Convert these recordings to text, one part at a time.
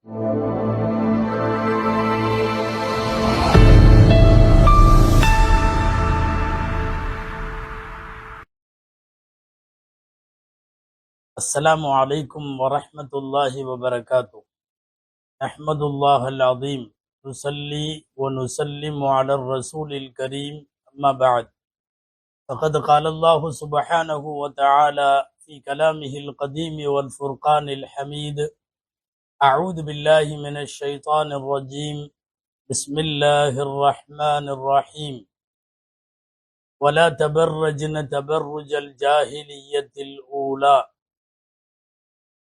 السلام عليكم ورحمة الله وبركاته. نحمد الله العظيم نصلي ونسلم على الرسول الكريم أما بعد فقد قال الله سبحانه وتعالى في كلامه القديم والفرقان الحميد: أعوذ بالله من الشيطان الرجيم بسم الله الرحمن الرحيم ولا تبرجن تبرج الجاهلية الأولى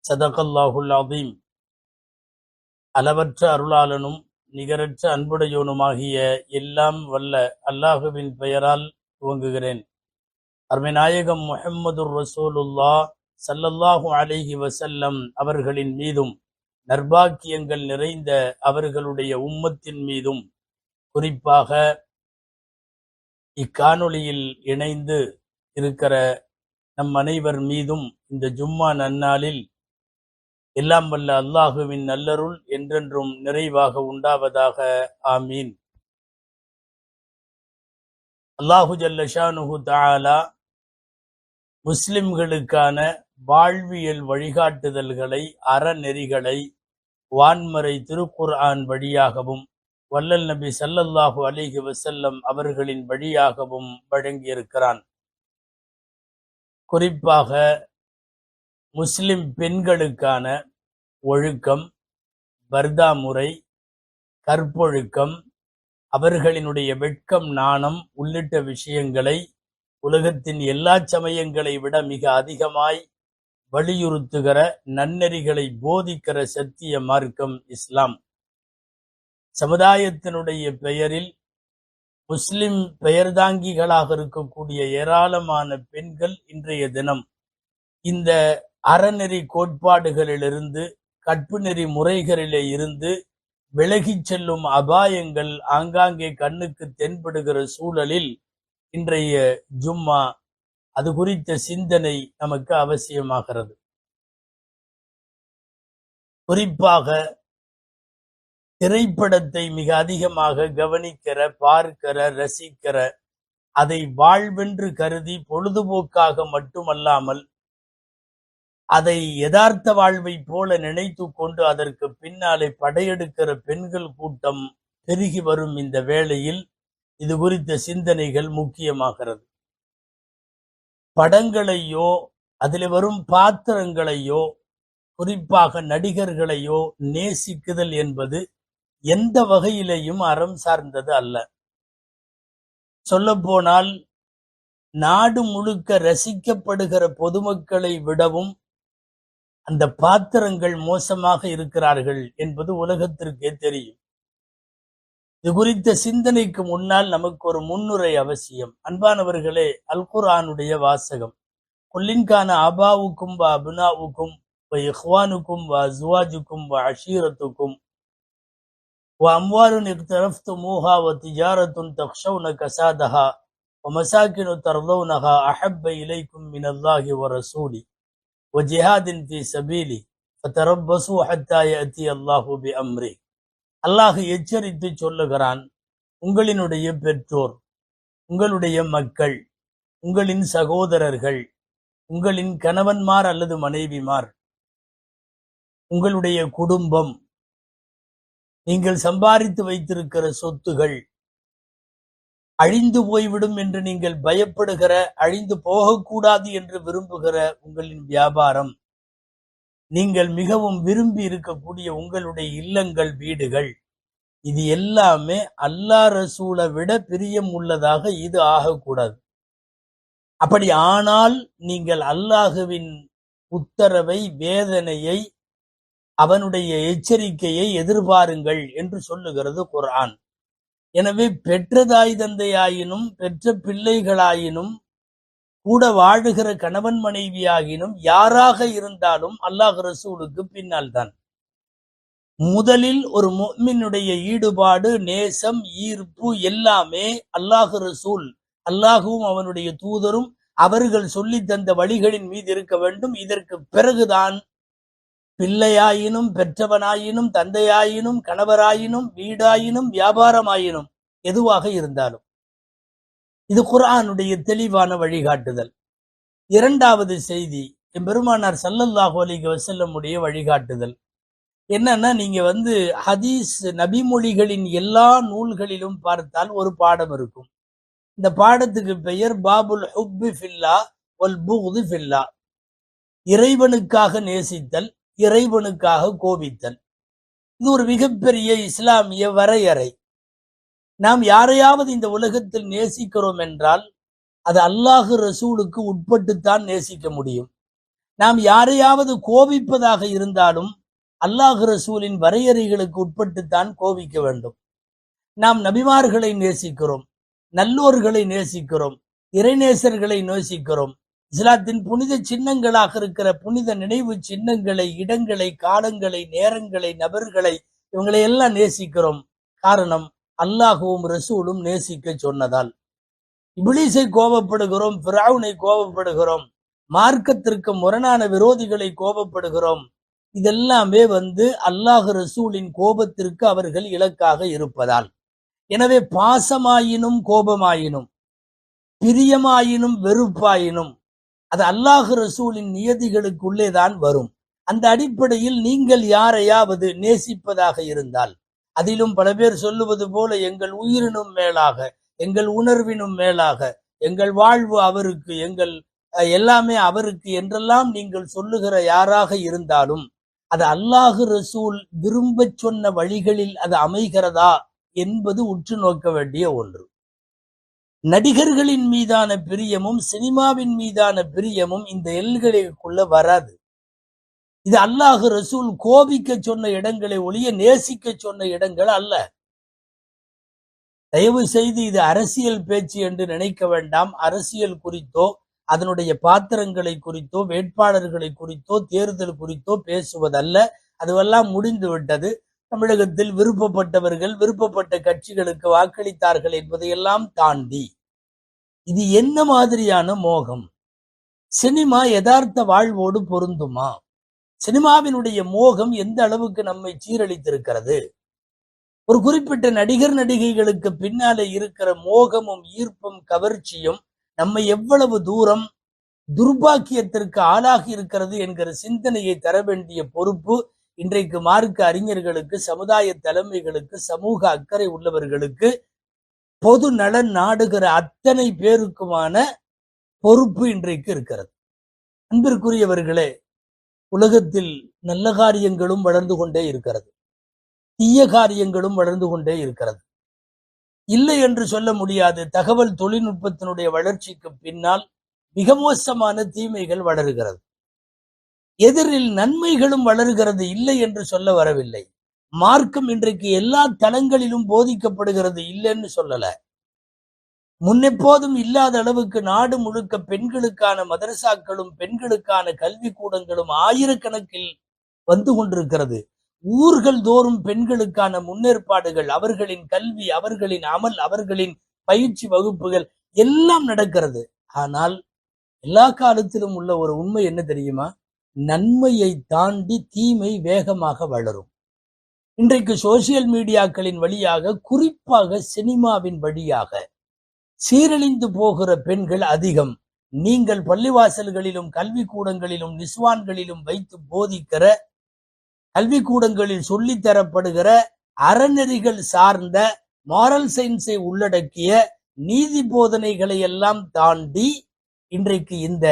صدق الله العظيم. அளவற்ற அருளாளனும் நிகரற்ற அன்புடையோனுமாகிய எல்லாம் வல்ல அல்லாஹுவின் பெயரால் துவங்குகிறேன். அருமைநாயகம் முஹம்மதுர் ரசூலுல்லாஹ் ஸல்லல்லாஹு அலைஹி வஸல்லம் அவர்களின் மீதும் நற்பாக்கியங்கள் நிறைந்த அவர்களுடைய உம்மத்தின் மீதும் குறிப்பாக இக்காணொளியில் இணைந்து இருக்கிற நம் அனைவர் மீதும் இந்த ஜும்மா நன்னாளில் எல்லாம் வல்ல அல்லாஹுவின் நல்லருள் என்றென்றும் நிறைவாக உண்டாவதாக. ஆமீன். அல்லாஹு ஜல்ல ஷானுஹு தஆலா முஸ்லிம்களுக்கான வாழ்வியல் வழிகாட்டுதல்களை, அறநெறிகளை வான்மறை திருக்குர்ஆன் வழியாகவும் வல்லல் நபி ஸல்லல்லாஹு அலைஹி வஸல்லம் அவர்களின் வழியாகவும் வழங்கியிருக்கிறான். குறிப்பாக முஸ்லிம் பெண்களுக்கான ஒழுக்கம், பர்தா முறை, கற்பொழுக்கம், அவர்களினுடைய வெட்கம், நாணம் உள்ளிட்ட விஷயங்களை உலகத்தின் எல்லா சமயங்களை விட மிக அதிகமாய் வலியுறுத்துகிற, நன்னெறிகளை போதிக்கிற சத்திய மார்க்கம் இஸ்லாம். சமுதாயத்தினுடைய பெயரில் முஸ்லிம் பெயர்தாங்கிகளாக இருக்கக்கூடிய ஏராளமான பெண்கள் இன்றைய தினம் இந்த அறநெறி கோட்பாடுகளிலிருந்து, கற்பு நெறி முறைகளிலே இருந்து விலகிச் செல்லும் அபாயங்கள் ஆங்காங்கே கண்ணுக்கு தென்படுகிற சூழலில் இன்றைய ஜும்மா அது குறித்த சிந்தனை நமக்கு அவசியமாகிறது. குறிப்பாக திரைப்படத்தை மிக அதிகமாக கவனிக்கிற, பார்க்கிற, ரசிக்கிற, அதை வாழ்வென்று கருதி பொழுதுபோக்காக மட்டுமல்லாமல் அதை யதார்த்த வாழ்வை போல நினைத்து கொண்டு அதற்கு பின்னாலே படையெடுக்கிற பெண்கள் கூட்டம் பெருகி வரும் இந்த வேளையில் இது குறித்த சிந்தனைகள் முக்கியமாகிறது. படங்களையோ அதில் வரும் பாத்திரங்களையோ குறிப்பாக நடிகர்களையோ நேசிக்குதல் என்பது எந்த வகையிலேயும் அறம் சார்ந்தது அல்ல. சொல்லப்போனால் நாடு முழுக்க ரசிக்கப்படுகிற பொதுமக்களை விடவும் அந்த பாத்திரங்கள் மோசமாக இருக்கிறார்கள் என்பது உலகத்திற்கே தெரியும். இது குறித்த சிந்தனைக்கு முன்னால் நமக்கு ஒரு முன்னுரை அவசியம். அன்பானவர்களே, அல் குர்ஆனுடைய வாசகம்: குல்லின்கான ஆபாவுக்கும் வ அபுனாவுக்கும் வ இஹ்வானுக்கும் வ அஸ்வாஜுக்கும் வ அஷீரத்துக்கும் வ அம்வாலுன் இக்தரஃப்துமூஹா வ திஜாரத்துன் தக்ஷௌன கசாதஹா வ மசாகினு தர்லௌனஹா அஹப்ப இலைக்கும் மினல்லாஹி வ ரசூலி வஜிஹாதின் ஃபீ சபீலி ஃபதரப்பஸூ ஹத்தா யஅதி அல்லாஹு பிஅம்ரி. அல்லாஹ் எச்சரித்து சொல்லுகிறான், உங்களினுடைய பெற்றோர், உங்களுடைய மக்கள், உங்களின் சகோதரர்கள், உங்களின் கணவன்மார் அல்லது மனைவிமார், உங்களுடைய குடும்பம், நீங்கள் சம்பாதித்து வைத்திருக்கிற சொத்துகள் அழிந்து போய்விடும் என்று நீங்கள் பயப்படுகிற, அழிந்து போகக்கூடாது என்று விரும்புகிற உங்களின் வியாபாரம், நீங்கள் மிகவும் விரும்பி இருக்கக்கூடிய உங்களுடைய இல்லங்கள், வீடுகள், இது எல்லாமே அல்லாஹ் ரசூலை விட பிரியம் உள்ளதாக இது ஆகக்கூடாது. அப்படி ஆனால் நீங்கள் அல்லாஹுவின் உத்தரவை, வேதனையை, அவனுடைய எச்சரிக்கையை எதிர்பாருங்கள் என்று சொல்லுகிறது குர்ஆன். எனவே பெற்ற தாய் தந்தையாயினும், பெற்ற பிள்ளைகளாயினும், கூட வாழுகிற கணவன் மனைவியாகினும், யாராக இருந்தாலும் அல்லாஹ் ரசூலுக்கு பின்னால் தான். முதலில் ஒரு முஃமினுடைய ஈடுபாடு, நேசம், ஈர்ப்பு எல்லாமே அல்லாஹ் ரசூல், அல்லாஹுவும் அவனுடைய தூதரும் அவர்கள் சொல்லி தந்த வழிகளின் மீது இருக்க வேண்டும். இதற்கு பிறகுதான் பிள்ளையாயினும் பெற்றவனாயினும் தந்தையாயினும் கணவராயினும் வீடாயினும் வியாபாரமாயினும் எதுவாக இருந்தாலும் இது குர்ஆனுடைய தெளிவான வழிகாட்டுதல். இரண்டாவது செய்தி, எம்பெருமானார் ஸல்லல்லாஹு அலைஹி வஸல்லம் உடைய வழிகாட்டுதல் என்னன்னா, நீங்க ஹதீஸ் நபிமொழிகளின் எல்லா நூல்களிலும் பார்த்தால் ஒரு பாடம் இருக்கும். இந்த பாடத்துக்கு பெயர் பாபுல் ஹுப்பி ஃபில்லா வல் புக்தி ஃபில்லா. இறைவனுக்காக நேசித்தல், இறைவனுக்காக கோபித்தல். இது ஒரு மிகப்பெரிய இஸ்லாமிய வரையறை. நாம் யாரையாவது இந்த உலகத்தில் நேசிக்கிறோம் என்றால் அது அல்லாஹ் ரசூலுக்கு உட்பட்டுத்தான் நேசிக்க முடியும். நாம் யாரையாவது கோபிப்பதாக இருந்தாலும் அல்லாஹ் ரசூலின் வரையறைகளுக்கு உட்பட்டுத்தான் கோபிக்க வேண்டும். நாம் நபிமார்களை நேசிக்கிறோம், நல்லோர்களை நேசிக்கிறோம், இறைநேசர்களை நேசிக்கிறோம். இஸ்லாத்தின் புனித சின்னங்களாக இருக்கிற புனித நினைவு சின்னங்களை, இடங்களை, காலங்களை, நேரங்களை, நபர்களை, இவங்களை எல்லாம் நேசிக்கிறோம். காரணம், அல்லாஹுவும் ரசூலும் நேசிக்க சொன்னதால். இப்லீஸை கோபப்படுகிறோம், ஃபிரௌனை கோபப்படுகிறோம், மார்க்கத்திற்கு முரணான விரோதிகளை கோபப்படுகிறோம். இதெல்லாமே அல்லாஹ் ரசூலின் கோபத்திற்கு அவர்கள் இலக்காக இருப்பதால். எனவே பாசமாயினும் கோபமாயினும், பிரியமாயினும் வெறுப்பாயினும் அது அல்லாஹ் ரசூலின் நியதிகளுக்குள்ளே தான் வரும். அந்த அடிப்படையில் நீங்கள் யாரையாவது நேசிப்பதாக இருந்தால், அதிலும் பல பேர் சொல்லுவது போல எங்கள் உயிரினும் மேலாக, எங்கள் உணர்வினும் மேலாக, எங்கள் வாழ்வு அவருக்கு, எங்கள் எல்லாமே அவருக்கு என்றெல்லாம் நீங்கள் சொல்லுகிற யாராக இருந்தாலும் அது அல்லாஹ் ரசூல் விரும்ப சொன்ன வழிகளில் அது அமைகிறதா என்பது உற்று நோக்க வேண்டிய ஒன்று. நடிகர்களின் மீதான பிரியமும் சினிமாவின் மீதான பிரியமும் இந்த எல்களுக்குள்ள வராது. இது அல்லாஹ் ரசூல் கோபிக்க சொன்ன இடங்களை ஒழிய நேசிக்க சொன்ன இடங்கள் அல்ல. தயவு செய்து இது அரசியல் பேச்சு என்று நினைக்க வேண்டாம். அரசியல் குறித்தோ, அதனுடைய பாத்திரங்களை குறித்தோ, வேட்பாளர்களை குறித்தோ, தேர்தல் குறித்தோ பேசுவதல்ல. அதுவெல்லாம் முடிந்து விட்டது. தமிழகத்தில் விருப்பப்பட்டவர்கள் விருப்பப்பட்ட கட்சிகளுக்கு வாக்களித்தார்கள் என்பதையெல்லாம் தாண்டி இது என்ன மாதிரியான மோகம்? சினிமா யதார்த்த வாழ்வோடு பொருந்துமா? சினிமாவினுடைய மோகம் எந்த அளவுக்கு நம்மை சீரழித்திருக்கிறது? ஒரு குறிப்பிட்ட நடிகர் நடிகைகளுக்கு பின்னாலே இருக்கிற மோகமும் ஈர்ப்பும் கவர்ச்சியும் நம்மை எவ்வளவு தூரம் துர்பாக்கியத்திற்கு ஆளாகி இருக்கிறது என்கிற சிந்தனையை தர வேண்டிய பொறுப்பு இன்றைக்கு மார்க்க அறிஞர்களுக்கு, சமுதாய தலைமைகளுக்கு, சமூக அக்கறை உள்ளவர்களுக்கு, பொது நலன் நாடுகிற அத்தனை பேருக்குமான பொறுப்பு இன்றைக்கு இருக்கிறது. அன்பிற்குரியவர்களே, உலகத்தில் நல்ல காரியங்களும் வளர்ந்து கொண்டே இருக்கிறது, தீய காரியங்களும் வளர்ந்து கொண்டே இருக்கிறது. இல்லை என்று சொல்ல முடியாது. தகவல் தொழில்நுட்பத்தினுடைய வளர்ச்சிக்கு பின்னால் மிக மோசமான தீமைகள் வளருகிறது. எதிரில் நன்மைகளும் வளர்கிறது, இல்லை என்று சொல்ல வரவில்லை. மார்க்கம் இன்றைக்கு எல்லா தளங்களிலும் போதிக்கப்படுகிறது, இல்லைன்னு சொல்லல. முன்னெப்போதும் இல்லாத அளவுக்கு நாடு முழுக்க பெண்களுக்கான மதரசாக்களும் பெண்களுக்கான கல்வி கூடங்களும் ஆயிரக்கணக்கில் வந்து கொண்டிருக்கிறது. ஊர்கள் தோறும் பெண்களுக்கான முன்னேற்பாடுகள், அவர்களின் கல்வி, அவர்களின் அமல், அவர்களின் பயிற்சி வகுப்புகள் எல்லாம் நடக்கிறது. ஆனால் எல்லா காலத்திலும் உள்ள ஒரு உண்மை என்ன தெரியுமா? நன்மையை தாண்டி தீமை வேகமாக வளரும். இன்றைக்கு சோசியல் மீடியாக்களின் வழியாக, குறிப்பாக சினிமாவின் வழியாக சீரழிந்து போகிற பெண்கள் அதிகம். நீங்கள் பள்ளிவாசல்களிலும் கல்வி கூடங்களிலும் நிஸ்வான்களிலும் வைத்து போதிக்கிற, கல்வி கூடங்களில் சொல்லித்தரப்படுகிற அறநெறிகள் சார்ந்த மாரல் சயின்ஸை உள்ளடக்கிய நீதி போதனைகளை எல்லாம் தாண்டி இன்றைக்கு இந்த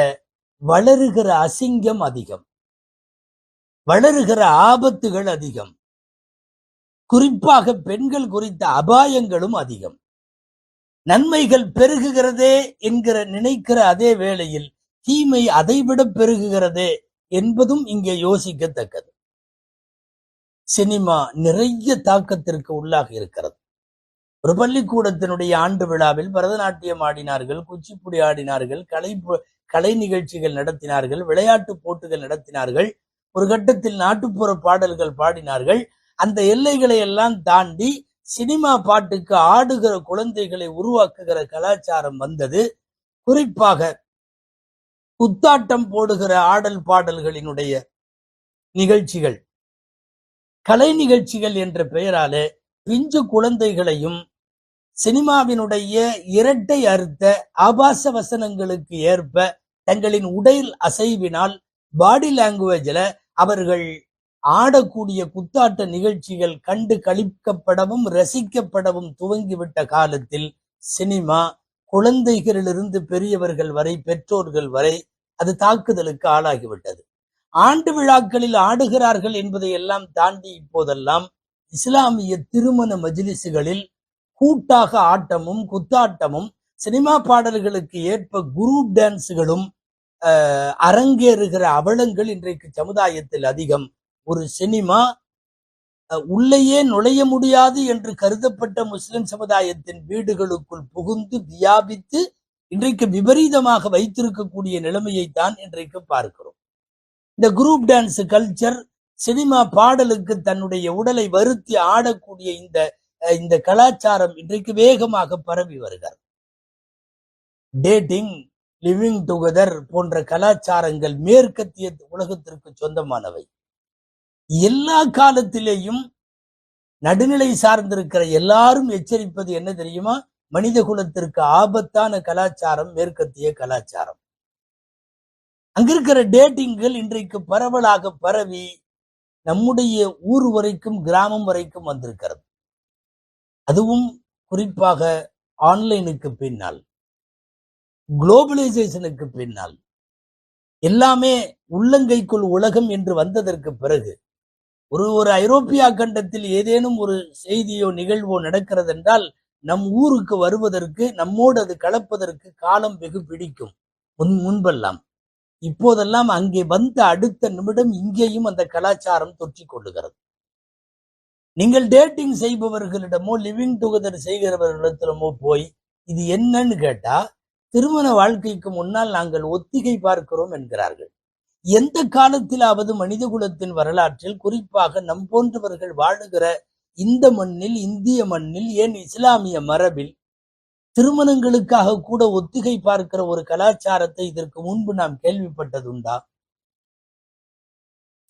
வளருகிற அசிங்கம் அதிகம், வளருகிற ஆபத்துகள் அதிகம், குறிப்பாக பெண்கள் குறித்த அபாயங்களும் அதிகம். நன்மைகள் பெருகுகிறதே என்கிற நினைக்கிற அதே வேளையில் தீமை அதைவிட பெருகுகிறதே என்பதும் இங்கே யோசிக்கத்தக்கது. சினிமா நிறைய தாக்கத்திற்கு உள்ளாக இருக்கிறது. ஒரு பள்ளிக்கூடத்தினுடைய ஆண்டு விழாவில் பரதநாட்டியம் ஆடினார்கள், குச்சிப்புடி ஆடினார்கள், கலை நிகழ்ச்சிகள் நடத்தினார்கள், விளையாட்டு போட்டிகள் நடத்தினார்கள், ஒரு கட்டத்தில் நாட்டுப்புற பாடல்கள் பாடினார்கள். அந்த எல்லைகளை எல்லாம் தாண்டி சினிமா பாட்டுக்கு ஆடுகிற குழந்தைகளை உருவாக்குகிற கலாச்சாரம் வந்தது. குறிப்பாக குத்தாட்டம் போடுகிற ஆடல் பாடல்களினுடைய நிகழ்ச்சிகள், கலை நிகழ்ச்சிகள் என்ற பெயராலே பிஞ்சு குழந்தைகளையும் சினிமாவினுடைய இரட்டை அர்த்த ஆபாச வசனங்களுக்கு ஏற்ப தங்களின் உடல் அசைவினால் பாடி லாங்குவேஜ்ல அவர்கள் ஆடக்கூடிய குத்தாட்ட நிகழ்ச்சிகள் கண்டு களிக்கப்படவும் ரசிக்கப்படவும் துவங்கிவிட்ட காலத்தில் சினிமா குழந்தைகளிலிருந்து பெரியவர்கள் வரை, பெற்றோர்கள் வரை அது தாக்குதலுக்கு ஆளாகிவிட்டது. ஆண்டு விழாக்களில் ஆடுகிறார்கள் என்பதை எல்லாம் தாண்டி இப்போதெல்லாம் இஸ்லாமிய திருமண மஜ்லிஸுகளில் கூட்டாக ஆட்டமும் குத்தாட்டமும் சினிமா பாடல்களுக்கு ஏற்ப குரூப் டான்ஸுகளும் அரங்கேறுகிற அவலங்கள் இன்றைக்கு சமுதாயத்தில் அதிகம். ஒரு சினிமா உள்ளேயே நுழைய முடியாது என்று கருதப்பட்ட முஸ்லிம் சமுதாயத்தின் வீடுகளுக்குள் புகுந்து வியாபித்து இன்றைக்கு விபரீதமாக வைத்திருக்கக்கூடிய நிலைமையை தான் இன்றைக்கு பார்க்கிறோம். இந்த குரூப் டான்ஸ் கல்ச்சர், சினிமா பாடலுக்கு தன்னுடைய உடலை வருத்தி ஆடக்கூடிய இந்த கலாச்சாரம் இன்றைக்கு வேகமாக பரவி வருகிறது. டேட்டிங், லிவிங் டுகெதர் போன்ற கலாச்சாரங்கள் மேற்கத்திய உலகத்திற்கு சொந்தமானவை. எல்லா காலத்திலேயும் நடுநிலை சார்ந்திருக்கிற எல்லாரும் எச்சரிப்பது என்ன தெரியுமா? மனித குலத்திற்கு ஆபத்தான கலாச்சாரம் மேற்கத்திய கலாச்சாரம். அங்கிருக்கிற டேட்டிங்கள் இன்றைக்கு பரவலாக பரவி நம்முடைய ஊர் வரைக்கும், கிராமம் வரைக்கும் வந்திருக்கிறது. அதுவும் குறிப்பாக ஆன்லைனுக்கு பின்னால், குளோபலைசேஷனுக்கு பின்னால், எல்லாமே உள்ளங்கைக்குள் உலகம் என்று வந்ததற்கு பிறகு ஒரு ஐரோப்பியா கண்டத்தில் ஏதேனும் ஒரு செய்தியோ நிகழ்வோ நடக்கிறது என்றால் நம் ஊருக்கு வருவதற்கு, நம்மோடு அது கலப்பதற்கு காலம் வெகு பிடிக்கும். முன்பெல்லாம். இப்போதெல்லாம் அங்கே வந்த அடுத்த நிமிடம் இங்கேயும் அந்த கலாச்சாரம் தொற்றிக் கொள்ளுகிறது. நீங்கள் டேட்டிங் செய்பவர்களிடமோ லிவிங் டுகெதர் செய்கிறவர்களிடத்திலமோ போய் இது என்னன்னு கேட்டா, திருமண வாழ்க்கைக்கு முன்னால் நாங்கள் ஒத்திகை பார்க்கிறோம் என்கிறார்கள். எந்த காலத்திலாவது மனித குலத்தின் வரலாற்றில், குறிப்பாக நம் போன்றவர்கள் வாழுகிற இந்த மண்ணில், இந்திய மண்ணில், ஏன் இஸ்லாமிய மரபில் திருமணங்களுக்காக கூட ஒத்திகை பார்க்கிற ஒரு கலாச்சாரத்தை இதற்கு முன்பு நாம் கேள்விப்பட்டதுண்டா?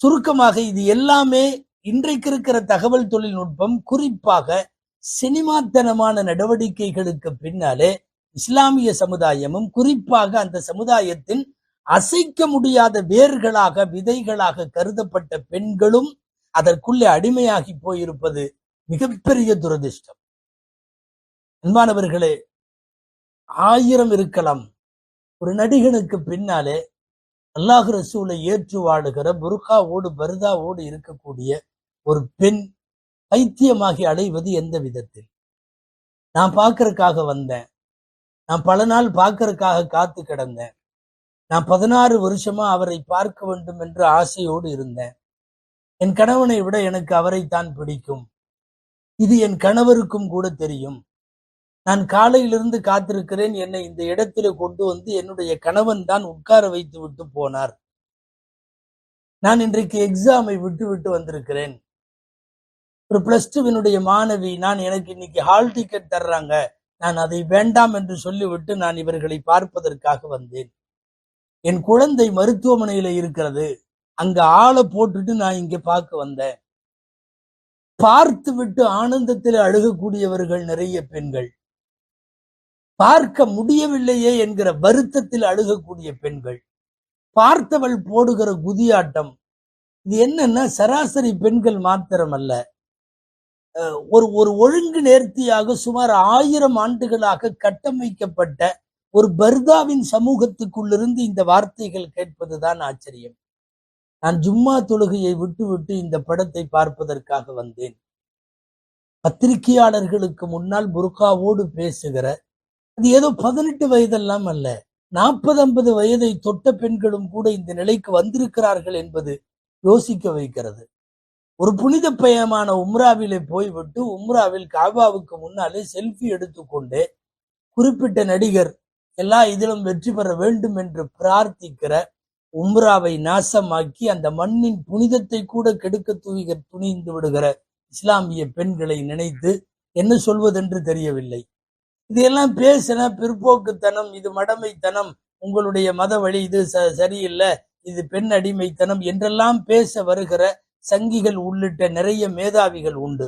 சுருக்கமாக இது எல்லாமே இன்றைக்கு இருக்கிற தகவல் தொழில்நுட்பம், குறிப்பாக சினிமாத்தனமான நடவடிக்கைகளுக்கு பின்னாலே இஸ்லாமிய சமுதாயமும், குறிப்பாக அந்த சமுதாயத்தின் அசைக்க முடியாத வேர்களாக, விதைகளாக கருதப்பட்ட பெண்களும் அதற்குள்ளே அடிமையாகி போயிருப்பது மிகப்பெரிய துரதிர்ஷ்டம். அன்பானவர்களே, 1000 இருக்கலாம். ஒரு நடிகனுக்கு பின்னாலே அல்லாஹ் ரசூலை ஏற்று வாழுகிற, புர்காவோடு பர்தாவோடு இருக்கக்கூடிய ஒரு பெண் பைத்தியமாகி அடைவது எந்த விதத்தில்? நான் பார்க்கறதுக்காக வந்தேன், நான் பல நாள் பார்க்கறதுக்காக காத்து கிடந்தேன், நான் 16 வருஷமா அவரை பார்க்க வேண்டும் என்று ஆசையோடு இருந்தேன், என் கணவனை விட எனக்கு அவரைத்தான் பிடிக்கும், இது என் கணவருக்கும் கூட தெரியும், நான் காலையிலிருந்து காத்திருக்கிறேன், என்னை இந்த இடத்திலே கொண்டு வந்து என்னுடைய கணவன் தான் உட்கார வைத்து விட்டு போனார், நான் இன்றைக்கு எக்ஸாமை விட்டு வந்திருக்கிறேன், ஒரு +2 மாணவி, எனக்கு இன்னைக்கு ஹால் டிக்கெட் தர்றாங்க, நான் அதை வேண்டாம் என்று சொல்லிவிட்டு நான் இவர்களை பார்ப்பதற்காக வந்தேன், என் குழந்தை மருத்துவமனையில இருக்கிறது, அங்க ஆளை போட்டுட்டு நான் இங்க பார்க்க வந்தேன். பார்த்து விட்டு ஆனந்தத்தில் அழுகக்கூடியவர்கள் நிறைய பெண்கள், பார்க்க முடியவில்லையே என்கிற வருத்தத்தில் அழுகக்கூடிய பெண்கள், பார்த்தவள் போடுகிற குதியாட்டம். இது என்னன்னா, சராசரி பெண்கள் மாத்திரம் அல்ல, ஒரு ஒழுங்கு நேர்த்தியாக சுமார் 1000 ஆண்டுகளாக கட்டமைக்கப்பட்ட ஒரு பர்தாவின் சமூகத்துக்குள்ளிருந்து இந்த வார்த்தைகள் கேட்பதுதான் ஆச்சரியம். நான் ஜும்மா தொழுகையை விட்டு இந்த படத்தை பார்ப்பதற்காக வந்தேன். பத்திரிகையாளர்களுக்கு முன்னால் புர்காவோடு பேசுகிற, அது ஏதோ 18 வயதெல்லாம் அல்ல, 40-50 வயதை தொட்ட பெண்களும் கூட இந்த நிலைக்கு வந்திருக்கிறார்கள் என்பது யோசிக்க வைக்கிறது. ஒரு புனித பயணமான உம்ராவிலே போய்விட்டு உம்ராவில் காபாவுக்கு முன்னாலே செல்ஃபி எடுத்துக்கொண்டு குறிப்பிட்ட நடிகர் எல்லா இதிலும் வெற்றி பெற வேண்டும் என்று பிரார்த்திக்கிற, உம்ராவை நாசமாக்கி அந்த மண்ணின் புனிதத்தை கூட கெடுக்க துணிந்து விடுகிற இஸ்லாமிய பெண்களை நினைத்து என்ன சொல்வதென்று தெரியவில்லை. இதையெல்லாம் பேசின பிற்போக்குத்தனம், இது மடமைத்தனம், உங்களுடைய மத வழி இது சரியில்லை, இது பெண் அடிமைத்தனம் என்றெல்லாம் பேச வருகிற சங்கிகள் உள்ளிட்ட நிறைய மேதாவிகள் உண்டு.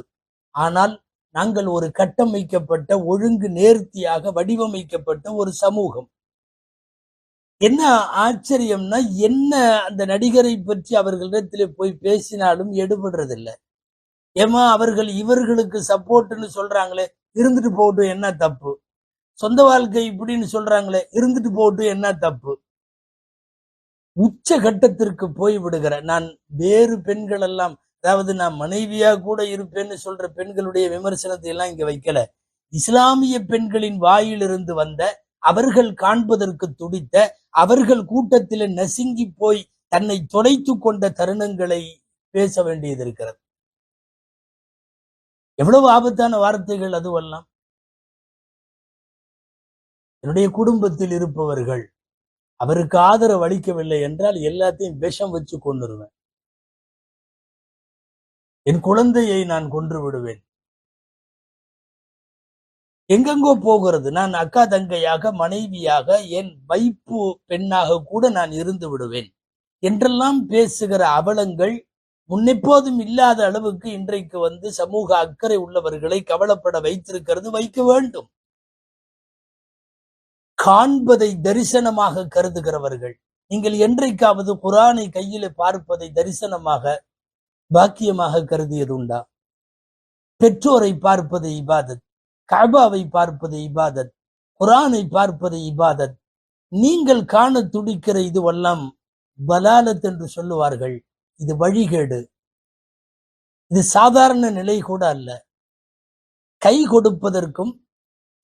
ஆனால் நாங்கள் ஒரு கட்டமைக்கப்பட்ட ஒழுங்கு நேர்த்தியாக வடிவமைக்கப்பட்ட ஒரு சமூகம். என்ன ஆச்சரியம்னா, என்ன அந்த நடிகரை பற்றி அவர்களிடத்திலே போய் பேசினாலும் எடுபடுறதில்லை. ஏமா அவர்கள் இவர்களுக்கு சப்போர்ட்னு சொல்றாங்களே, இருந்துட்டு போகட்டும், என்ன தப்பு? சொந்த வாழ்க்கை இப்படின்னு சொல்றாங்களே, இருந்துட்டு போகட்டும், என்ன தப்பு? உச்ச கட்டத்திற்கு போய் விடுகிற நான் வேறு பெண்கள் எல்லாம், அதாவது நான் மனைவியா கூட இருப்பேன்னு சொல்ற பெண்களுடைய விமர்சனத்தை எல்லாம் இங்க வைக்கல. இஸ்லாமிய பெண்களின் வாயிலிருந்து வந்த, அவர்கள் காண்பதற்கு துடித்த, அவர்கள் கூட்டத்தில் நசுங்கி போய் தன்னை தொலைத்து கொண்ட தருணங்களை பேச வேண்டியது இருக்கிறது. எவ்வளவு ஆபத்தான வார்த்தைகள் அதுவெல்லாம். என்னுடைய குடும்பத்தில் இருப்பவர்கள் அவருக்கு ஆதரவு அளிக்கவில்லை என்றால் எல்லாத்தையும் விஷம் வச்சு கொண்டுருவேன். என் குழந்தையை நான் கொன்று விடுவேன். எங்கெங்கோ போகிறது. நான் அக்கா தங்கையாக, மனைவியாக, என் வைப்பு பெண்ணாக கூட நான் இருந்து விடுவேன் என்றெல்லாம் பேசுகிற அவலங்கள் முன்னெப்போதும் இல்லாத அளவுக்கு இன்றைக்கு வந்து சமூக அக்கறை உள்ளவர்களை கவலைப்பட வைத்திருக்கிறது. வைக்க வேண்டும். காண்பதை தரிசனமாக கருதுகிறவர்கள், நீங்கள் என்றைக்காவது குர்ஆனை கையிலே பார்ப்பதை தரிசனமாக பாக்கியமாக கருதியது உண்டா? பெற்றோரை பார்ப்பது இபாதத், கஅபாவை பார்ப்பது இபாதத், குர்ஆனை பார்ப்பது இபாதத். நீங்கள் காண துடிக்கிற இதுவெல்லாம் பலாலத் என்று சொல்லுவார்கள். இது வழிகேடு. இது சாதாரண நிலை கூட அல்ல. கை கொடுப்பதற்கும்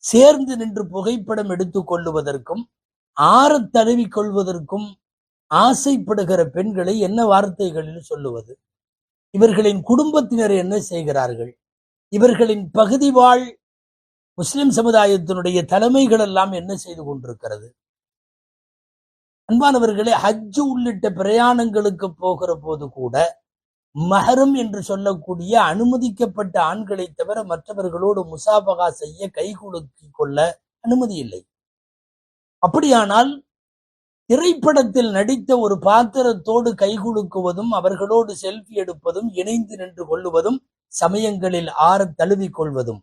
சேர்ந்து நின்று புகைப்படம் எடுத்துக் கொள்ளுவதற்கும் ஆறத் தழுவிக் கொள்வதற்கும் ஆசைப்படுகிற பெண்களை என்ன வார்த்தைகளில் சொல்லுவது? இவர்களின் குடும்பத்தினர் என்ன செய்கிறார்கள்? இவர்களின் பகுதி வாழ் முஸ்லிம் சமுதாயத்தினுடைய தலைமைகள் எல்லாம் என்ன செய்து கொண்டிருக்கிறது? அன்பானவர்களே, ஹஜ் உள்ளிட்ட பிரயாணங்களுக்கு போகிற போது கூட மஹரம் என்று சொல்லக்கூடிய அனுமதிக்கப்பட்ட ஆண்களை தவிர மற்றவர்களோடு முசாபகா செய்ய, கை குலுக்கிக் கொள்ள அனுமதி இல்லை. அப்படியானால் திரைப்படத்தில் நடித்த ஒரு பாத்திரத்தோடு கைகுலுக்குவதும், அவர்களோடு செல்ஃபி எடுப்பதும், இணைந்து நின்று கொள்ளுவதும், சமயங்களில் ஆறத் தழுவிக் கொள்வதும்,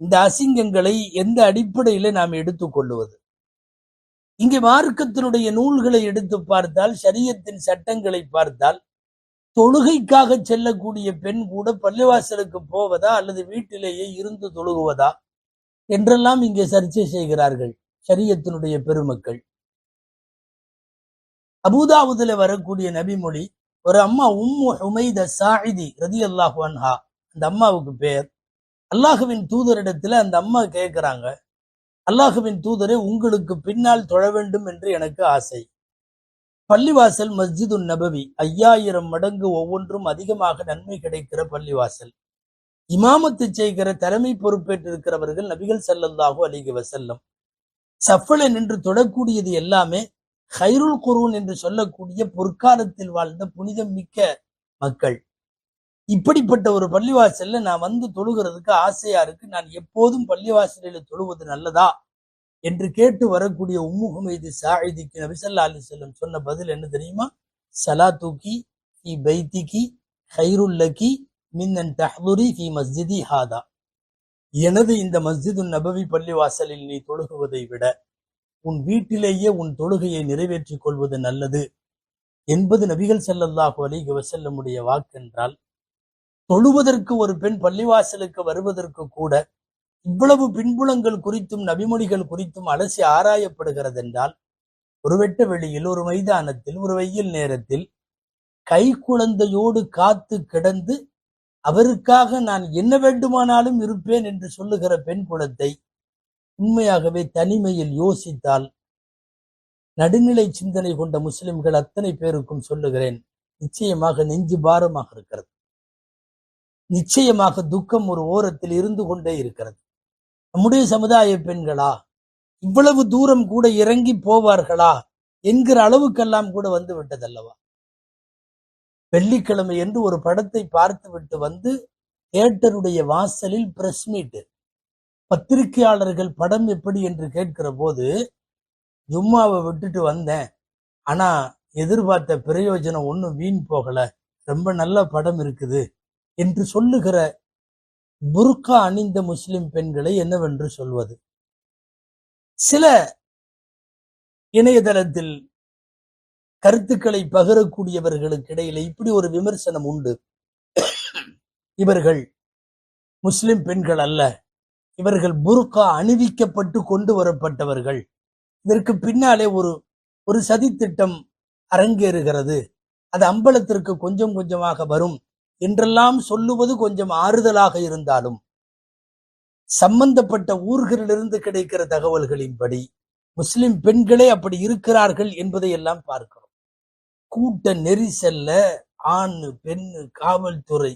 இந்த அசிங்கங்களை எந்த அடிப்படையில நாம் எடுத்துக் கொள்ளுவது? இங்கே மார்க்கத்தினுடைய நூல்களை எடுத்து பார்த்தால், ஷரியத்தின் சட்டங்களை பார்த்தால், தொழுகைக்காக செல்லக்கூடிய பெண் கூட பள்ளிவாசலுக்கு போவதா அல்லது வீட்டிலேயே இருந்து தொழுகுவதா என்றெல்லாம் இங்கே சர்ச்சை செய்கிறார்கள் ஷரியத்தினுடைய பெருமக்கள். அபூதாவுதுல வரக்கூடிய நபிமொழி, ஒரு அம்மா உம்மு ஹுமைத சாயிதி ரலியல்லாஹு அன்ஹா, அந்த அம்மாவுக்கு பேர். அல்லாஹுவின் தூதரிடத்துல அந்த அம்மா கேட்கிறாங்க, அல்லாஹுவின் தூதரே, உங்களுக்கு பின்னால் தொழ வேண்டும் என்று எனக்கு ஆசை. பள்ளிவாசல் மஸ்ஜிது நபவி 5000 மடங்கு ஒவ்வொன்றும் அதிகமாக நன்மை கிடைக்கிற பள்ளிவாசல். இமாமத்து செய்கிற தலைமை பொறுப்பேற்றிருக்கிறவர்கள் நபிகள் ஸல்லல்லாஹு அலைஹி வஸல்லம். சஃப்ல நின்று தொழக்கூடியது எல்லாமே ஹைருல் குரூன் என்று சொல்லக்கூடிய பொற்காலத்தில் வாழ்ந்த புனிதம் மிக்க மக்கள். இப்படிப்பட்ட ஒரு பள்ளிவாசல்ல நான் வந்து தொழுகிறதுக்கு ஆசையா இருக்கு, நான் எப்போதும் பள்ளிவாசலில் தொழுவது நல்லதா என்று கேட்டு வரக்கூடிய உம்மு ஹுமைது சாயிதிக்கு நபி ஸல்லல்லாஹு அலைஹி வஸல்லம் சொன்ன பதில் என்ன தெரியுமா? ஸலாத்துகி ஃபீ பைத்திகி கைருல் லகி மின் அன் தஹ்துரி ஃபீ மஸ்ஜிதி ஹாதா. எனது இந்த மஸ்ஜிது நபவி பள்ளிவாசலில் நீ தொழுகுவதை விட உன் வீட்டிலேயே உன் தொழுகையை நிறைவேற்றிக் கொள்வது நல்லது என்பது நபிகள் ஸல்லல்லாஹு அலைஹி வஸல்லமுடைய வாக்கென்றால், தொழுவதற்கு ஒரு பெண் பள்ளிவாசலுக்கு வருவதற்கு கூட இவ்வளவு பின்புலங்கள் குறித்தும் நபிமொழிகள் குறித்தும் அலசி ஆராயப்படுகிறது என்றால், ஒரு வெட்ட வெளியில், ஒரு மைதானத்தில், ஒரு வெயில் நேரத்தில் கை குழந்தையோடு காத்து கிடந்து அவருக்காக நான் என்ன வேண்டுமானாலும் இருப்பேன் என்று சொல்லுகிற பெண் குலத்தை உண்மையாகவே தனிமையில் யோசித்தால், நடுநிலை சிந்தனை கொண்ட முஸ்லிம்கள் அத்தனை பேருக்கும் சொல்லுகிறேன், நிச்சயமாக நெஞ்சு பாரமாக இருக்கிறது. நிச்சயமாக துக்கம் ஒரு ஓரத்தில் இருந்து கொண்டே இருக்கிறது. நம்முடைய சமுதாய பெண்களா இவ்வளவு தூரம் கூட இறங்கி போவார்களா என்கிற அளவுக்கெல்லாம் கூட வந்து விட்டதல்லவா? வெள்ளிக்கிழமை என்று ஒரு படத்தை பார்த்து விட்டு வந்து தியேட்டருடைய வாசலில் பிரஸ் மீட், பத்திரிகையாளர்கள் படம் எப்படி என்று கேட்கிற போது, ஜும்மாவை விட்டுட்டு வந்தேன், ஆனா எதிர்பார்த்த பிரயோஜனம் ஒன்றும் வீண் போகல, ரொம்ப நல்ல படம் இருக்குது என்று சொல்லுகிற புர்கா அணிந்த முஸ்லிம் பெண்களை என்னவென்று சொல்வது? சில இணையதளத்தில் கருத்துக்களை பகிரக்கூடியவர்களுக்கு இடையில இப்படி ஒரு விமர்சனம் உண்டு. இவர்கள் முஸ்லிம் பெண்கள் அல்ல, இவர்கள் புர்கா அணிவிக்கப்பட்டு கொண்டு வரப்பட்டவர்கள். இதற்கு பின்னாலே ஒரு சதித்திட்டம் அரங்கேறுகிறது, அது அம்பலத்திற்கு கொஞ்சம் கொஞ்சமாக வரும் என்றெல்லாம் சொல்லுவது கொஞ்சம் ஆறுதலாக இருந்தாலும், சம்பந்தப்பட்ட ஊர்களிலிருந்து கிடைக்கிற தகவல்களின்படி முஸ்லிம் பெண்களே அப்படி இருக்கிறார்கள் என்பதை எல்லாம் பார்க்கிறோம். கூட்ட நெரிசல்ல ஆண் பெண் காவல்துறை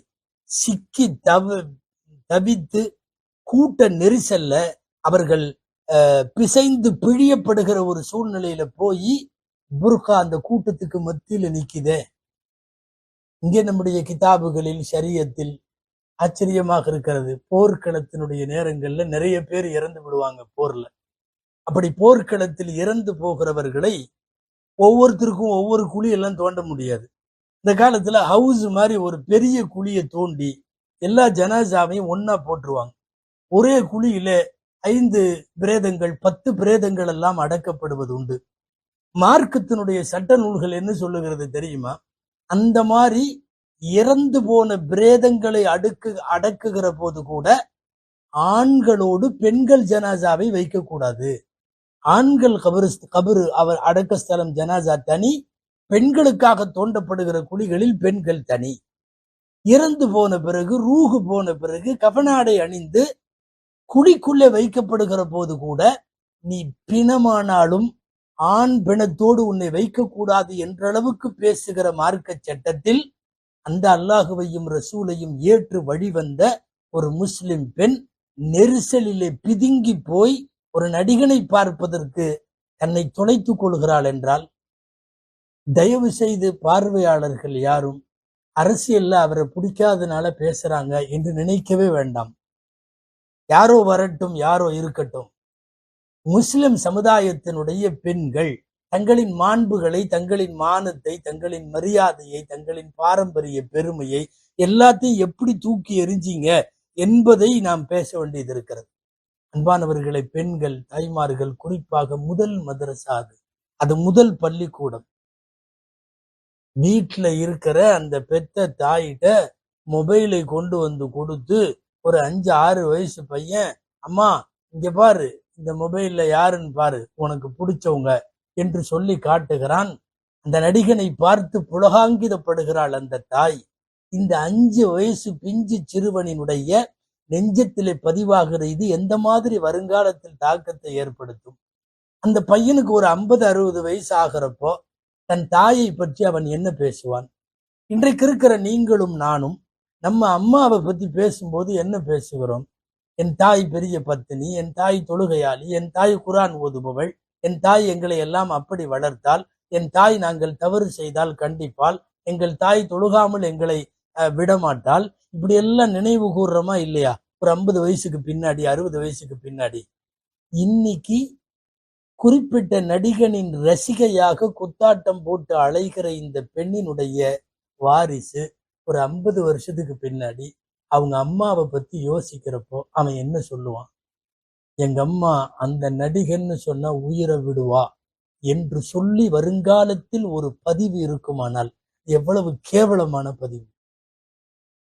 சிக்கி தவித்து கூட்ட நெரிசல்ல அவர்கள் பிசைந்து பிழியப்படுகிற ஒரு சூழ்நிலையில போய் புர்கா அந்த கூட்டத்துக்கு மத்தியில நிக்குதே. இங்கே நம்முடைய கிதாபுகளில் ஷரியத்தில் ஆச்சரியமாக இருக்கிறது, போர்க்களத்தினுடைய நேரங்கள்ல நிறைய பேர் இறந்து விடுவாங்க போர்ல. அப்படி போர்க்களத்தில் இறந்து போகிறவர்களை ஒவ்வொருத்தருக்கும் ஒவ்வொரு குழி எல்லாம் தோண்ட முடியாது. இந்த காலத்துல ஹவுஸ் மாதிரி ஒரு பெரிய குழியை தோண்டி எல்லா ஜனாசாவையும் ஒன்னா போட்டுருவாங்க. ஒரே குழியில 5 பிரேதங்கள் 10 பிரேதங்கள் எல்லாம் அடக்கப்படுவது உண்டு. மார்க்கத்தினுடைய சட்ட நூல்கள் என்ன சொல்லுகிறது தெரியுமா? அந்த மாதிரி இறந்து போன பிரேதங்களை அடக்குகிற போது கூட ஆண்களோடு பெண்கள் ஜனாசாவை வைக்க கூடாது. ஆண்கள் கபரு அவர் அடக்க ஸ்தலம் ஜனாசா தனி, பெண்களுக்காக தோண்டப்படுகிற குழிகளில் பெண்கள் தனி. இறந்து போன பிறகு ரூஹு போன பிறகு கஃனாடை அணிந்து குழிக்குள்ளே வைக்கப்படுகிற போது கூட நீ பிணமானாலும் ஆண் பிணத்தோடு உன்னை வைக்க கூடாது என்ற அளவுக்கு பேசுகிற மார்க்க சட்டத்தில் அந்த அல்லாஹுவையும் ரசூலையும் ஏற்று வழிவந்த ஒரு முஸ்லிம் பெண் நெரிசலிலே பிதுங்கி போய் ஒரு நடிகனை பார்ப்பதற்கு தன்னை தொலைத்துக் கொள்கிறாள் என்றால், தயவு செய்து பார்வையாளர்கள் யாரும் அரசியல்ல அவரை பிடிக்காதனால பேசுறாங்க என்று நினைக்கவே வேண்டாம். யாரோ வரட்டும், யாரோ இருக்கட்டும், முஸ்லிம் சமுதாயத்தினுடைய பெண்கள் தங்களின் மாண்புகளை, தங்களின் மானத்தை, தங்களின் மரியாதையை, தங்களின் பாரம்பரிய பெருமையை எல்லாத்தையும் எப்படி தூக்கி எறிஞ்சிங்க என்பதை நாம் பேச வேண்டியது இருக்கிறது. அன்பானவர்களை, பெண்கள் தாய்மார்கள், குறிப்பாக முதல் மதரசா, அது முதல் பள்ளிக்கூடம். வீட்டுல இருக்கிற அந்த பெத்த தாயிட்ட மொபைலை கொண்டு வந்து கொடுத்து ஒரு 5-6 வயசு பையன், அம்மா இங்க பாரு, இந்த மொபைல்ல யாருன்னு பாரு, உனக்கு பிடிச்சவங்க என்று சொல்லி காட்டுகிறான். அந்த நடிகனை பார்த்து புலகாங்கிதப்படுகிறாள் அந்த தாய். இந்த 5 வயசு பிஞ்சு சிறுவனினுடைய நெஞ்சத்திலே பதிவாகிற இது எந்த மாதிரி வருங்காலத்தில் தாக்கத்தை ஏற்படுத்தும்? அந்த பையனுக்கு ஒரு 50-60 வயசு ஆகிறப்போ தன் தாயை பற்றி அவன் என்ன பேசுவான்? இன்றைக்கு இருக்கிற நீங்களும் நானும் நம்ம அம்மாவை பத்தி பேசும்போது என்ன பேசுகிறோம்? என் தாய் பெரிய பத்தினி, என் தாய் தொழுகையாளி, என் தாய் குரான் ஓதுபவள், என் தாய் எங்களை எல்லாம் அப்படி வளர்த்தால், என் தாய் நாங்கள் தவறு செய்தால் கண்டிப்பால், எங்கள் தாய் தொழுகாமல் எங்களை விடமாட்டால். இப்படி எல்லாம் நினைவு கூர்றோமா இல்லையா? ஒரு 50 வயசுக்கு பின்னாடி, 60 வயசுக்கு பின்னாடி. இன்னைக்கு குறிப்பிட்ட நடிகனின் ரசிகையாக குத்தாட்டம் போட்டு அலைகிற இந்த பெண்ணினுடைய வாரிசு ஒரு 50 வருஷத்துக்கு பின்னாடி அவங்க அம்மாவை பத்தி யோசிக்கிறப்போ அவன் என்ன சொல்லுவான்? எங்க அம்மா அந்த நடிகன்னு சொன்னா உயிரை விடுவா என்று சொல்லி வருங்காலத்தில் ஒரு பதிவு இருக்குமானால் எவ்வளவு கேவலமான பதிவு!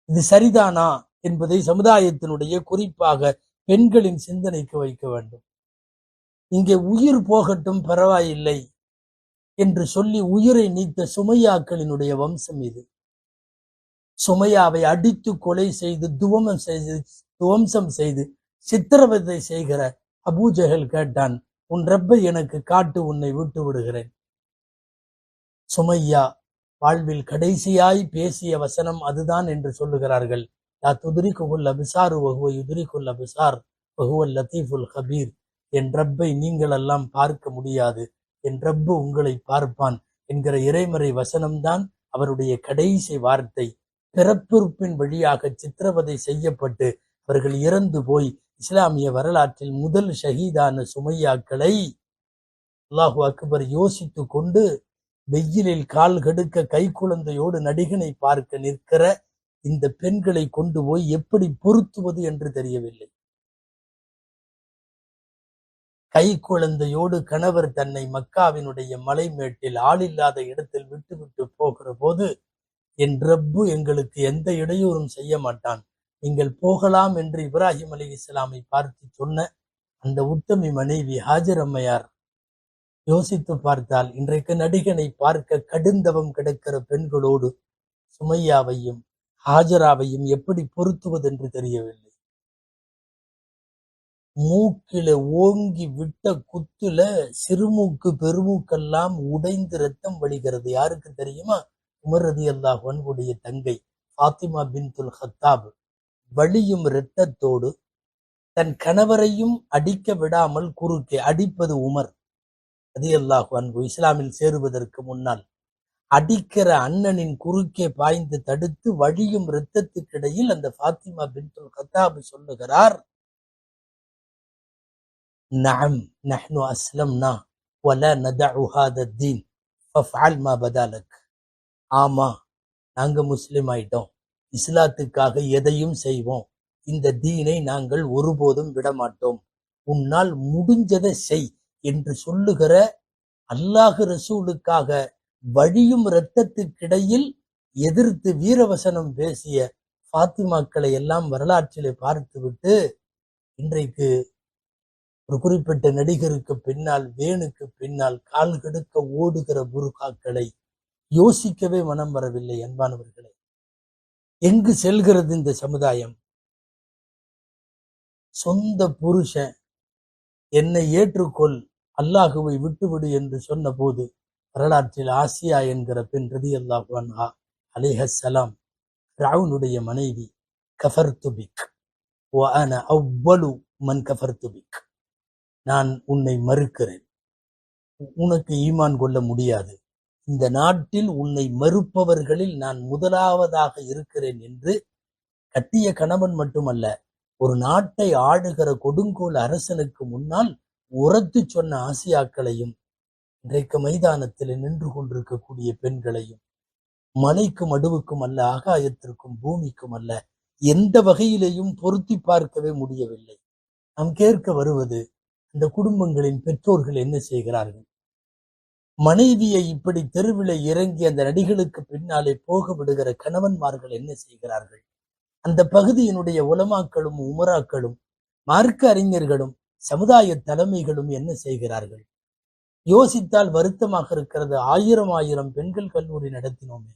இது சரிதானா என்பதை சமுதாயத்தினுடைய குறிப்பாக பெண்களின் சிந்தனைக்கு வைக்க வேண்டும். இங்கே உயிர் போகட்டும் பரவாயில்லை என்று சொல்லி உயிரை நீத்த சுமையாக்களினுடைய வம்சம் இது. சுமையாவை அடித்து கொலை செய்து துவம்சம் செய்து சித்திரவதை செய்கிற அபூஜஹல் கேட்டான், உன் ரப்பை எனக்கு காட்டு, உன்னை விட்டு விடுகிறேன். சுமையா வாழ்வில் கடைசியாய் பேசிய வசனம் அதுதான் என்று சொல்லுகிறார்கள். லா துத்ரிகுல் அப்சார் வஹுவ யுத்ரிகுல் அப்சார் வஹுவல் லத்தீஃபுல் கபீர். என் ரப்பை நீங்கள் எல்லாம் பார்க்க முடியாது, என் ரப்பு உங்களை பார்ப்பான் என்கிற இறைமறை வசனம்தான் அவருடைய கடைசி வார்த்தை. பிறப்புறுப்பின் வழியாக சித்திரவதை செய்யப்பட்டு அவர்கள் இறந்து போய் இஸ்லாமிய வரலாற்றில் முதல் ஷஹீதான சுமையாக்களை அல்லாஹு அக்பர் யோசித்து கொண்டு வெயிலில் கால் கெடுக்க கை குழந்தையோடு நடிகனை பார்க்க நிற்கிற இந்த பெண்களை கொண்டு போய் எப்படி பொருத்துவது என்று தெரியவில்லை. கை குழந்தையோடு கணவர் தன்னை மக்காவினுடைய மலைமேட்டில் ஆளில்லாத இடத்தில் விட்டுவிட்டு போகிற போது, என் ரப்பு எங்களுக்கு எந்த இடையூறும் செய்ய மாட்டான், நீங்கள் போகலாம் என்று இப்ராஹிம் அலைஹிஸ்ஸலாமை பார்த்து சொன்ன அந்த உத்தமி மனைவி ஹாஜர் அம்மையார் யோசித்து பார்த்தால், இன்றைக்கு நடிகனை பார்க்க கடுந்தவம் கிடக்கிற பெண்களோடு சுமையாவையும் ஹாஜராவையும் எப்படி பொருத்துவது என்று தெரியவில்லை. மூக்கில ஓங்கி விட்ட குத்துல சிறுமூக்கு பெருமூக்கெல்லாம் உடைந்து ரத்தம் வழிகிறது. யாருக்கு தெரியுமா? உமர் ரலியல்லாஹு அன்ஹுடைய தங்கை ஃபாத்திமா பின்துல் ஹத்தாப் வலியும் இரத்தத்தோடு தன் கணவரையும் அடிக்க விடாமல் குறுக்கே அடிப்பது உமர் ரலியல்லாஹு அன்ஹு இஸ்லாமில் சேருவதற்கு முன்னால் அடிக்கிற அண்ணனின் குறுக்கே பாய்ந்து தடுத்து வழியும் இரத்தத்துக்கிடையில் அந்த ஃபாத்திமா பின்துல் ஹத்தாப் சொல்லுகிறார், நஅம் நஹ்னு அஸ்லம்னா வலா நதஉ ஹாதா தீன் ஃபஃஅல் மா பதாலக். ஆமா, நாங்க முஸ்லிம் ஆயிட்டோம், இஸ்லாத்துக்காக எதையும் செய்வோம், இந்த தீனை நாங்கள் ஒருபோதும் விடமாட்டோம், உன்னால் முடிஞ்சதை செய் என்று சொல்லுகிற அல்லாஹ் ரசூலுக்காக வழியும் இரத்தத்துக்கிடையில் எதிர்த்து வீரவசனம் பேசிய ஃபாத்திமாக்களை எல்லாம் வரலாற்றிலே பார்த்துவிட்டு இன்றைக்கு ஒரு குறிப்பிட்ட நடிகருக்கு பின்னால் வேணுக்கு பின்னால் கால் கெடுக்க ஓடுகிற புர்காக்களை யோசிக்கவே மனம் வரவில்லை. அன்பானவர்களே, எங்கு செல்கிறது இந்த சமுதாயம்? சொந்த புருஷன் என்னை ஏற்றுக்கொள், அல்லாஹுவை விட்டுவிடு என்று சொன்ன போது வரலாற்றில் ஆசியா என்கிற பெண் ரலியல்லாஹு அன்ஹா அலைஹஸ்ஸலாம் ஃபிரௌனுடைய மனைவி, கஃபர்து பிக் வ அன அவ்வலு மன் கஃபர்து பிக், நான் உன்னை மறுக்கிறேன், உனக்கு ஈமான் கொள்ள முடியாது, இந்த நாட்டில் உன்னை மறுப்பவர்களில் நான் முதலாவதாக இருக்கிறேன் என்று கட்டிய கணவன் மட்டுமல்ல, ஒரு நாட்டை ஆளுகிற கொடுங்கோல் அரசனுக்கு முன்னால் உரத்து சொன்ன ஆசியாக்களையும் இன்றைக்கு மைதானத்தில் நின்று கொண்டிருக்கக்கூடிய பெண்களையும் மலைக்கும் அடுவுக்கும் அல்ல, ஆகாயத்திற்கும் பூமிக்கும் அல்ல, எந்த வகையிலேயும் பொருத்தி பார்க்கவே முடியவில்லை. நாம் கேட்க வருவது, அந்த குடும்பங்களின் பெற்றோர்கள் என்ன செய்கிறார்கள்? மனைவியை இப்படி தெருவில இறங்கி அந்த நடிகளுக்கு பின்னாலே போக விடுகிற கணவன்மார்கள் என்ன செய்கிறார்கள்? அந்த பகுதியினுடைய உலமாக்களும் உமராக்களும் மார்க்க அறிஞர்களும் சமுதாய தலைமைகளும் என்ன செய்கிறார்கள்? யோசித்தால் வருத்தமாக இருக்கிறது. ஆயிரம் பெண்கள் கல்லூரி நடத்தினோமே,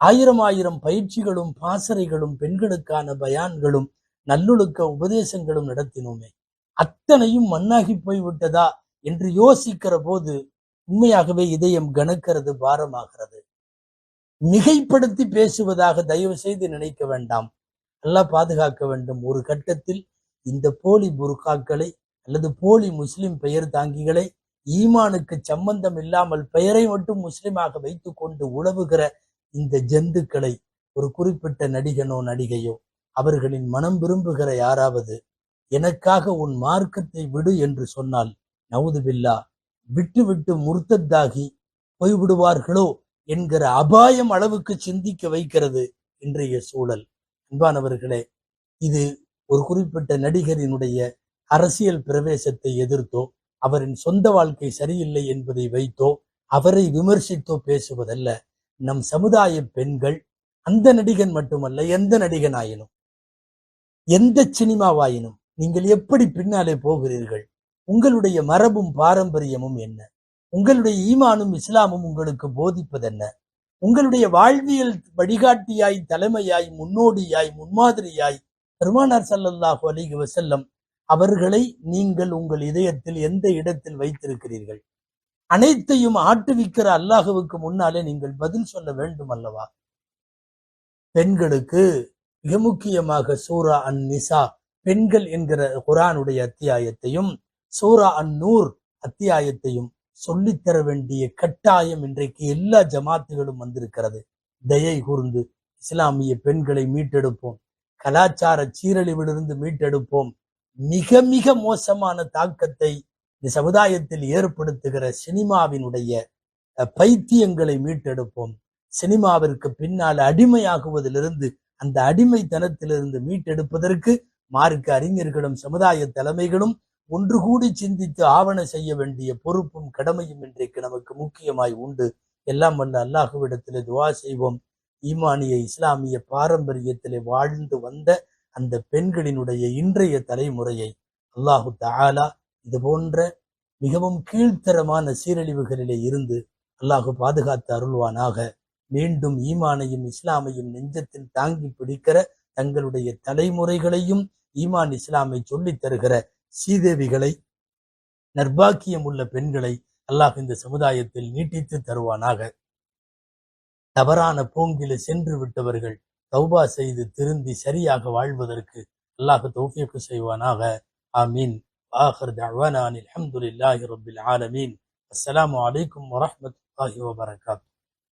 ஆயிரம் பயிற்சிகளும் பாசறைகளும் பெண்களுக்கான பயான்களும் நல்லொழுக்க உபதேசங்களும் நடத்தினோமே, அத்தனையும் மண்ணாகி போய்விட்டதா என்று யோசிக்கிற போது உண்மையாகவே இதயம் கனக்கிறது, பாரமாகிறது. மிகைப்படுத்தி பேசுவதாக தயவு செய்து நினைக்க வேண்டாம், அல்லாஹ் பாதுகாக்க வேண்டும். ஒரு கட்டத்தில் இந்த போலி புர்காக்களை அல்லது போலி முஸ்லிம் பெயர் தாங்கிகளை ஈமானுக்கு சம்பந்தம் இல்லாமல் பெயரை மட்டும் முஸ்லிமாக வைத்துக் கொண்டு உழவுகிற இந்த ஜந்துக்களை ஒரு குறிப்பிட்ட நடிகனோ நடிகையோ அவர்களின் மனம் விரும்புகிற யாராவது எனக்காக உன் மார்க்கத்தை விடு என்று சொன்னால் நவுதுபில்லா விட்டு விட்டு முர்த்தத்தாகி போய்விடுவார்களோ என்கிற அபாயம் அளவுக்கு சிந்திக்க வைக்கிறது இன்றைய சூழல். அன்பானவர்களே, இது ஒரு குறிப்பிட்ட நடிகரினுடைய அரசியல் பிரவேசத்தை எதிர்த்தோ அவரின் சொந்த வாழ்க்கை சரியில்லை என்பதை வைத்தோ அவரை விமர்சித்தோ பேசுவதல்ல. நம் சமுதாய பெண்கள், அந்த நடிகன் மட்டுமல்ல, எந்த நடிகனாயினும் எந்த சினிமாவாயினும் நீங்கள் எப்படி பின்னாலே போகிறீர்கள்? உங்களுடைய மரபும் பாரம்பரியமும் என்ன? உங்களுடைய ஈமானும் இஸ்லாமும் உங்களுக்கு போதிப்பதென்ன? உங்களுடைய வாழ்வியல் வழிகாட்டியாய், தலைமையாய், முன்னோடியாய், முன்மாதிரியாய் பெருமானார் ஸல்லல்லாஹு அலைஹி வஸல்லம் அவர்களை நீங்கள் உங்கள் இதயத்தில் எந்த இடத்தில் வைத்திருக்கிறீர்கள்? அனைத்தையும் ஆட்டுவிக்கிற அல்லாஹுவுக்கு முன்னாலே நீங்கள் பதில் சொல்ல வேண்டும் அல்லவா? பெண்களுக்கு மிக முக்கியமாக சூரா அன்-நிசா பெண்கள் என்கிற குர்ஆனுடைய அத்தியாயத்தையும் சூரா அன்-நூர் அத்தியாயத்தையும் சொல்லித்தர வேண்டிய கட்டாயம் இன்றைக்கு எல்லா ஜமாத்துகளும் வந்திருக்கிறது. தயை கூர்ந்து இஸ்லாமிய பெண்களை மீட்டெடுப்போம், கலாச்சார சீரழிவிலிருந்து மீட்டெடுப்போம். மிக மிக மோசமான தாக்கத்தை இந்த சமுதாயத்தில் ஏற்படுத்துகிற சினிமாவினுடைய பைத்தியங்களை மீட்டெடுப்போம். சினிமாவிற்கு பின்னால் அடிமையாகுவதிலிருந்து, அந்த அடிமைத்தனத்திலிருந்து மீட்டெடுப்பதற்கு மார்க்க அறிஞர்களும் சமுதாய தலைமைகளும் ஒன்று கூடி சிந்தித்து ஆவண செய்ய வேண்டிய பொறுப்பும் கடமையும் இன்றைக்கு நமக்கு முக்கியமாய் உண்டு. எல்லாம் வல்ல அல்லாஹுவிடத்திலே துவா செய்வோம். ஈமானிய இஸ்லாமிய பாரம்பரியத்திலே வாழ்ந்து வந்த அந்த பெண்களினுடைய இன்றைய தலைமுறையை அல்லாஹு தஆலா இது போன்ற மிகவும் கீழ்த்தரமான சீரழிவுகளிலே இருந்து அல்லாஹு பாதுகாத்து அருள்வானாக. மீண்டும் ஈமானையும் இஸ்லாமையும் நெஞ்சத்தில் தாங்கி பிடிக்கிற தங்களுடைய தலைமுறைகளையும் ஈமான் இஸ்லாமை சொல்லித் தருகிற சீதேவிகளை, நர்பாக்கியம் உள்ள பெண்களை அல்லாஹ் இந்த சமுதாயத்தில் நீட்டித்து தருவானாக. தவறான போங்கில சென்று விட்டவர்கள் தௌபா செய்து திருந்தி சரியாக வாழ்வதற்கு அல்லாஹ் தௌஃபீக் செய்வானாக. ஆமீன். ஆகிர் தஅவானா அல்ஹம்துலில்லாஹி ரப்பில் ஆலமீன். அஸ்ஸலாமு அலைக்கும் வரஹ்மத்துல்லாஹி வபரகாத்துஹு.